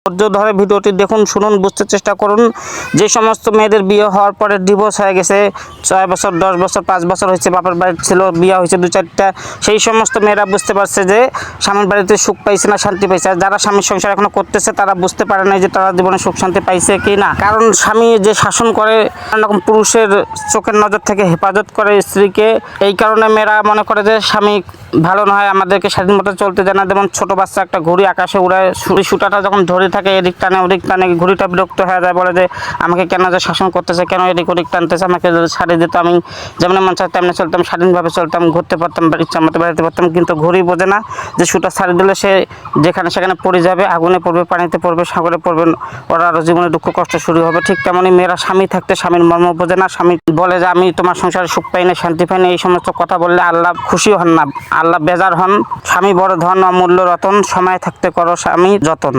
ধৈর্য ধরে ভিডিওটি দেখুন, শুনুন, বুঝতে চেষ্টা করুন। যে সমস্ত মেয়েদের বিয়ে হওয়ার পরে ডিভোর্স হয়ে গেছে, 6 বছর 10 বছর 5 বছর হয়েছে, বাপের বাড়ি ছিল, বিয়ে হয়েছে 2-4টা, সেই সমস্ত মেয়েরা বুঝতে পারছে যে স্বামীর বাড়িতে সুখ পাইছে না শান্তি পাইছে। আর যারা স্বামীর সংসার এখনো করতেছে তারা বুঝতে পারে না যে তারা জীবনে সুখ শান্তি পাইছে কি না। কারণ স্বামী যে শাসন করে, এরকম পুরুষের চোখের নজর থেকে হেফাজত করে স্ত্রীকে, এই কারণে মেয়েরা মনে করে যে স্বামী ভালো নয়, আমাদেরকে স্বাধীন মতো চলতে দেয় না। যেমন ছোট বাচ্চা একটা ঘুড়ি আকাশে উড়ায়, সুতাটা যখন ধরে থাকে এদিক টানে ওদিক টানে, ঘুড়িটা বিরক্ত হয়ে যায়, বলে যে আমাকে কেন যে শাসন করতেছে, কেন এদিক ওদিক টানতেছে, আমাকে যদি ছাড়ি দিত আমি যেমন মন চাই তেমনি চলতাম, স্বাধীনভাবে চলতাম, ঘুরতে পারতাম, ইচ্ছা মতো বেড়াতে পারতাম। কিন্তু ঘুড়ি বোঝে না যে সুতা ছাড়ি দিলে সে যেখানে সেখানে পড়ে যাবে, আগুনে পড়বে, পানিতে পড়বে, সাগরে পড়বে, ওরা আরও জীবনে দুঃখ কষ্ট শুরু হবে। ঠিক তেমনই মেয়েরা স্বামী থাকতে স্বামীর মর্ম বোঝে না। স্বামী বলে যে আমি তোমার সংসারে সুখ পাই না, শান্তি পাই না, এই সমস্ত কথা বললে আল্লাহ খুশি হন না, আল্লাহ বেজার হন। স্বামী বড় ধন, অমূল্য রতন, সময় থাকতে করো স্বামী যতন।